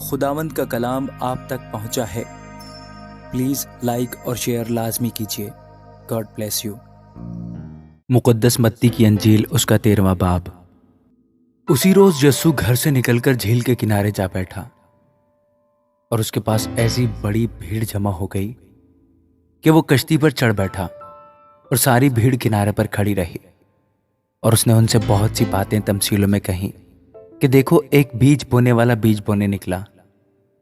خداوند کا کلام آپ تک پہنچا ہے۔ پلیز لائک اور شیئر لازمی کیجیے۔ God bless you. مقدس متی کی انجیل اس کا 13واں باب۔ اسی روز یسوع گھر سے نکل کر جھیل کے کنارے جا بیٹھا، اور اس کے پاس ایسی بڑی بھیڑ جمع ہو گئی کہ وہ کشتی پر چڑھ بیٹھا، اور ساری بھیڑ کنارے پر کھڑی رہی۔ اور اس نے ان سے بہت سی باتیں تمثیلوں میں کہیں کہ دیکھو، ایک بیج بونے والا بیج بونے نکلا،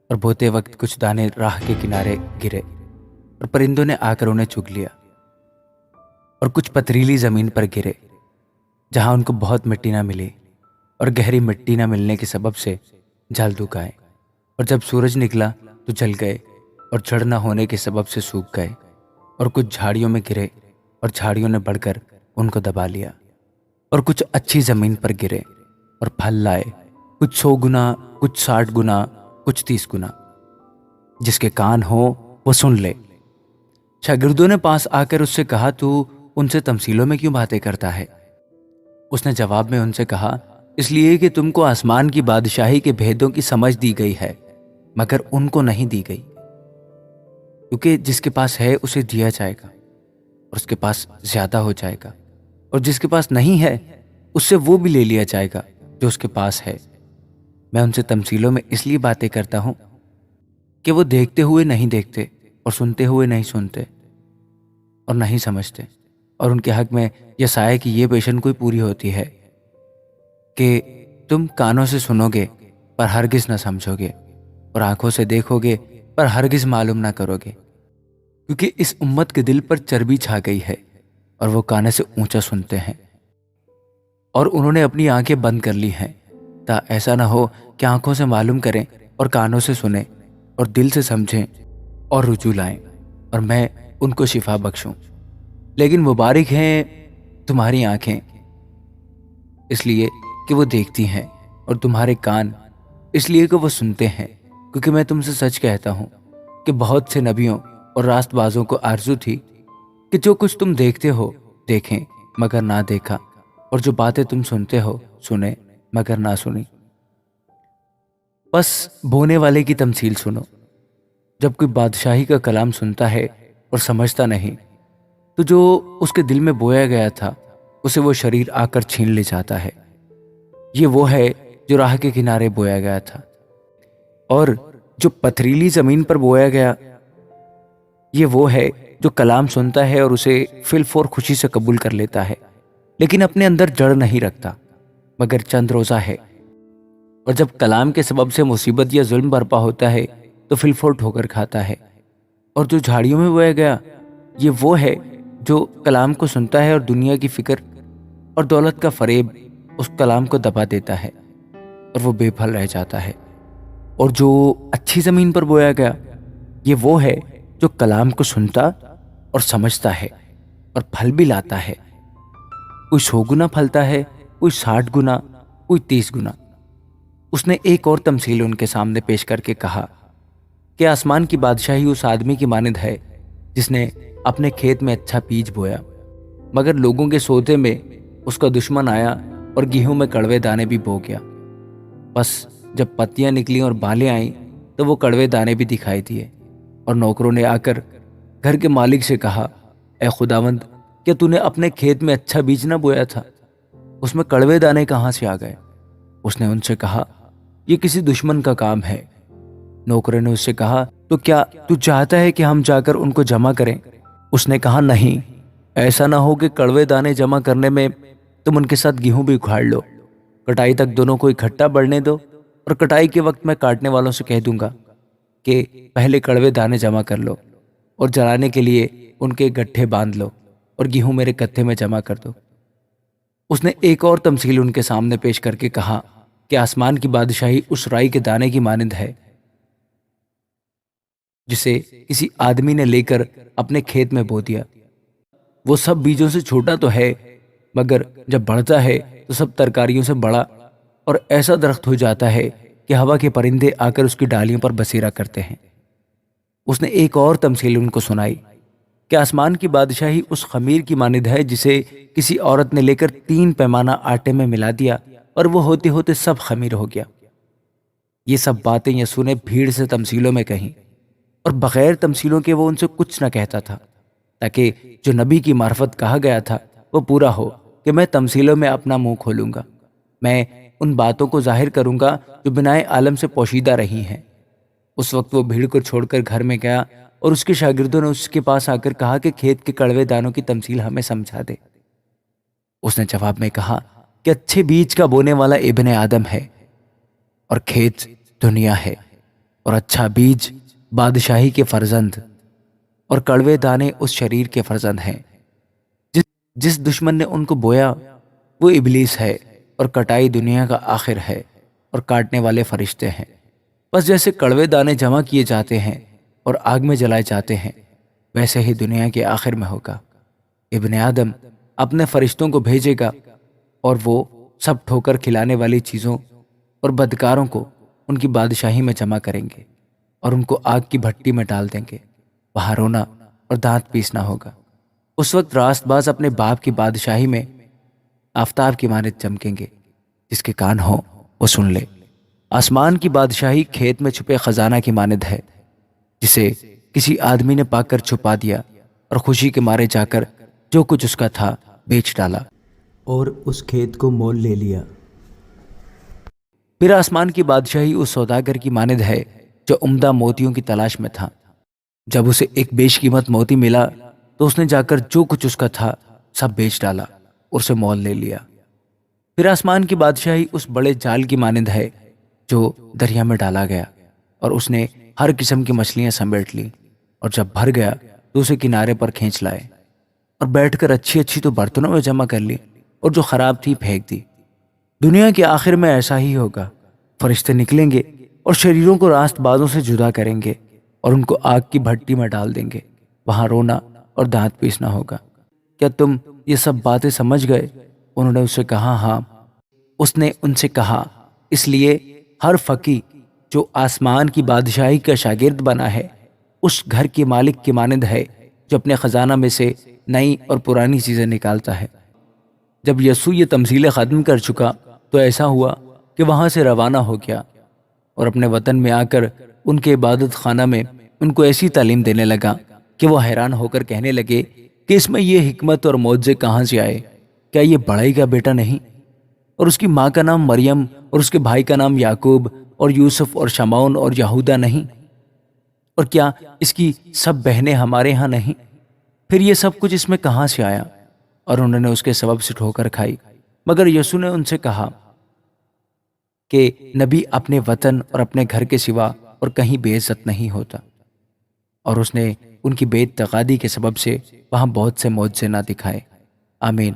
اور بوتے وقت کچھ دانے راہ کے کنارے گرے، اور پرندوں نے آ کر انہیں چگ لیا۔ اور کچھ پتریلی زمین پر گرے، جہاں ان کو بہت مٹی نہ ملی، اور گہری مٹی نہ ملنے کے سبب سے جلد اگائے، اور جب سورج نکلا تو جل گئے، اور جڑ نہ ہونے کے سبب سے سوکھ گئے۔ اور کچھ جھاڑیوں میں گرے، اور جھاڑیوں نے بڑھ کر ان کو دبا لیا۔ اور کچھ اچھی زمین پر گرے اور پھل لائے، کچھ 100 گنا، کچھ 60 گنا، کچھ 30 گنا۔ جس کے کان ہو وہ سن لے۔ شاگردوں نے پاس آ کر اس سے کہا، تو ان سے تمثیلوں میں کیوں باتیں کرتا ہے؟ اس نے جواب میں ان سے کہا، اس لیے کہ تم کو آسمان کی بادشاہی کے بھیدوں کی سمجھ دی گئی ہے، مگر ان کو نہیں دی گئی۔ کیونکہ جس کے پاس ہے اسے دیا جائے گا، اور اس کے پاس زیادہ ہو جائے گا، اور جس کے پاس نہیں ہے اس سے وہ بھی لے لیا جائے گا جو اس کے پاس ہے۔ میں ان سے تمثیلوں میں اس لیے باتیں کرتا ہوں کہ وہ دیکھتے ہوئے نہیں دیکھتے، اور سنتے ہوئے نہیں سنتے، اور نہیں سمجھتے۔ اور ان کے حق میں یسایا کی یہ پیشن کوئی پوری ہوتی ہے کہ تم کانوں سے سنو گے پر ہرگز نہ سمجھو گے، اور آنکھوں سے دیکھو گے پر ہرگز معلوم نہ کرو گے۔ کیونکہ اس امت کے دل پر چربی چھا گئی ہے، اور وہ کانے سے اونچا سنتے ہیں، اور انہوں نے اپنی آنکھیں بند کر لی ہیں، تا ایسا نہ ہو کہ آنکھوں سے معلوم کریں اور کانوں سے سنیں اور دل سے سمجھیں اور رجوع لائیں، اور میں ان کو شفا بخشوں۔ لیکن مبارک ہیں تمہاری آنکھیں، اس لیے کہ وہ دیکھتی ہیں، اور تمہارے کان اس لیے کہ وہ سنتے ہیں۔ کیونکہ میں تم سے سچ کہتا ہوں کہ بہت سے نبیوں اور راست بازوں کو آرزو تھی کہ جو کچھ تم دیکھتے ہو دیکھیں مگر نہ دیکھا، اور جو باتیں تم سنتے ہو سنیں مگر نہ سنی۔ بس بونے والے کی تمثیل سنو۔ جب کوئی بادشاہی کا کلام سنتا ہے اور سمجھتا نہیں، تو جو اس کے دل میں بویا گیا تھا اسے وہ شریر آ کر چھین لے جاتا ہے۔ یہ وہ ہے جو راہ کے کنارے بویا گیا تھا۔ اور جو پتھریلی زمین پر بویا گیا، یہ وہ ہے جو کلام سنتا ہے اور اسے فی الفور خوشی سے قبول کر لیتا ہے، لیکن اپنے اندر جڑ نہیں رکھتا، مگر چند روزہ ہے، اور جب کلام کے سبب سے مصیبت یا ظلم برپا ہوتا ہے تو فی الفور ٹھوکر کھاتا ہے۔ اور جو جھاڑیوں میں بویا گیا، یہ وہ ہے جو کلام کو سنتا ہے، اور دنیا کی فکر اور دولت کا فریب اس کلام کو دبا دیتا ہے، اور وہ بے پھل رہ جاتا ہے۔ اور جو اچھی زمین پر بویا گیا، یہ وہ ہے جو کلام کو سنتا اور سمجھتا ہے اور پھل بھی لاتا ہے۔ کوئی 100 گنا پھلتا ہے، کوئی 60 گنا، کوئی 30 گنا۔ اس نے ایک اور تمثیل ان کے سامنے پیش کر کے کہا کہ آسمان کی بادشاہی اس آدمی کی مانند ہے جس نے اپنے کھیت میں اچھا بیج بویا، مگر لوگوں کے سودے میں اس کا دشمن آیا اور گیہوں میں کڑوے دانے بھی بو گیا۔ بس جب پتیاں نکلیں اور بالیں آئیں تو وہ کڑوے دانے بھی دکھائی دیے، اور نوکروں نے آ کر گھر کے مالک سے کہا، اے خداوند، کیا تو نے اپنے کھیت میں اچھا بیج نہ بویا تھا؟ اس میں کڑوے دانے کہاں سے آ گئے؟ اس نے ان سے کہا، یہ کسی دشمن کا کام ہے۔ نوکروں نے اس سے کہا، تو کیا تو چاہتا ہے کہ ہم جا کر ان کو جمع کریں؟ اس نے کہا، نہیں، ایسا نہ ہو کہ کڑوے دانے جمع کرنے میں تم ان کے ساتھ گیہوں بھی اکھاڑ لو۔ کٹائی تک دونوں کو اکٹھا بڑھنے دو، اور کٹائی کے وقت میں کاٹنے والوں سے کہہ دوں گا کہ پہلے کڑوے دانے جمع کر لو، اور جلانے کے لیے ان کے گٹھے باندھ لو، اور گیہوں میرے کتھے میں جمع کر دو۔ اس نے ایک اور تمثیل ان کے سامنے پیش کر کے کہا کہ آسمان کی بادشاہی اس رائی کے دانے کی مانند ہے جسے کسی آدمی نے لے کر اپنے کھیت میں بو دیا۔ وہ سب بیجوں سے چھوٹا تو ہے، مگر جب بڑھتا ہے تو سب ترکاریوں سے بڑا، اور ایسا درخت ہو جاتا ہے کہ ہوا کے پرندے آ کر اس کی ڈالیوں پر بسیرا کرتے ہیں۔ اس نے ایک اور تمثیل ان کو سنائی کہ آسمان کی بادشاہی اس خمیر کی مانند ہے جسے کسی عورت نے لے کر 3 پیمانہ آٹے میں ملا دیا، اور وہ ہوتے ہوتے سب خمیر ہو گیا۔ یہ سب باتیں یسوع نے بھیڑ سے تمثیلوں میں کہیں، اور بغیر تمثیلوں کے وہ ان سے کچھ نہ کہتا تھا، تاکہ جو نبی کی معرفت کہا گیا تھا وہ پورا ہو کہ میں تمثیلوں میں اپنا منہ کھولوں گا، میں ان باتوں کو ظاہر کروں گا جو بنائے عالم سے پوشیدہ رہی ہیں۔ اس وقت وہ بھیڑ کو چھوڑ کر گھر میں گیا، اور اس کے شاگردوں نے اس کے پاس آ کر کہا کہ کھیت کے کڑوے دانوں کی تمثیل ہمیں سمجھا دے۔ اس نے جواب میں کہا کہ اچھے بیج کا بونے والا ابن آدم ہے، اور کھیت دنیا ہے، اور اچھا بیج بادشاہی کے فرزند، اور کڑوے دانے اس شریر کے فرزند ہیں۔ جس دشمن نے ان کو بویا وہ ابلیس ہے، اور کٹائی دنیا کا آخر ہے، اور کاٹنے والے فرشتے ہیں۔ بس جیسے کڑوے دانے جمع کیے جاتے ہیں اور آگ میں جلائے جاتے ہیں، ویسے ہی دنیا کے آخر میں ہوگا۔ ابن آدم اپنے فرشتوں کو بھیجے گا، اور وہ سب ٹھوکر کھلانے والی چیزوں اور بدکاروں کو ان کی بادشاہی میں جمع کریں گے، اور ان کو آگ کی بھٹی میں ڈال دیں گے، وہاں رونا اور دانت پیسنا ہوگا۔ اس وقت راست باز اپنے باپ کی بادشاہی میں آفتاب کی مانند چمکیں گے۔ جس کے کان ہو وہ سن لے۔ آسمان کی بادشاہی کھیت میں چھپے خزانہ کی مانند ہے، جسے کسی آدمی نے پا کر چھپا دیا، اور خوشی کے مارے جا کر جو کچھ اس کا تھا بیچ ڈالا، اور اس کھیت کو مول لے لیا۔ پھر آسمان کی بادشاہی اس سوداگر کی مانند ہے جو عمدہ موتیوں کی تلاش میں تھا۔ جب اسے ایک بیش قیمت موتی ملا تو اس نے جا کر جو کچھ اس کا تھا سب بیچ ڈالا اور اسے مول لے لیا۔ پھر آسمان کی بادشاہی اس بڑے جال کی مانند ہے جو دریا میں ڈالا گیا، اور اس نے ہر قسم کی مچھلیاں سمیٹ لی، اور جب بھر گیا تو اسے کنارے پر کھینچ لائے، اور بیٹھ کر اچھی اچھی تو برتنوں میں جمع کر لی، اور جو خراب تھی پھینک دی۔ دنیا کے آخر میں ایسا ہی ہوگا۔ فرشتے نکلیں گے اور شریروں کو راست بازوں سے جدا کریں گے، اور ان کو آگ کی بھٹی میں ڈال دیں گے، وہاں رونا اور دانت پیسنا ہوگا۔ کیا تم یہ سب باتیں سمجھ گئے؟ انہوں نے اسے کہا ہاں۔ اس نے ان سے کہا، اس لیے ہر فقی جو آسمان کی بادشاہی کا شاگرد بنا ہے اس گھر کے مالک کی مانند ہے جو اپنے خزانہ میں سے نئی اور پرانی چیزیں نکالتا ہے۔ جب یسوع یہ تمثیلیں ختم کر چکا تو ایسا ہوا کہ وہاں سے روانہ ہو گیا، اور اپنے وطن میں آ کر ان کے عبادت خانہ میں ان کو ایسی تعلیم دینے لگا کہ وہ حیران ہو کر کہنے لگے کہ اس میں یہ حکمت اور معجزے کہاں سے آئے؟ کیا یہ بڑائی کا بیٹا نہیں؟ اور اس کی ماں کا نام مریم، اور اس کے بھائی کا نام یعقوب اور یوسف اور شمعون اور یہودا نہیں؟ اور کیا اس کی سب بہنیں ہمارے ہاں نہیں؟ پھر یہ سب کچھ اس میں کہاں سے آیا؟ اور انہوں نے اس کے سبب سے ٹھوکر کھائی۔ مگر یسوع نے ان سے کہا کہ نبی اپنے وطن اور اپنے گھر کے سوا اور کہیں بے عزت نہیں ہوتا۔ اور اس نے ان کی بے اعتقادی کے سبب سے وہاں بہت سے معجزے نہ دکھائے۔ آمین۔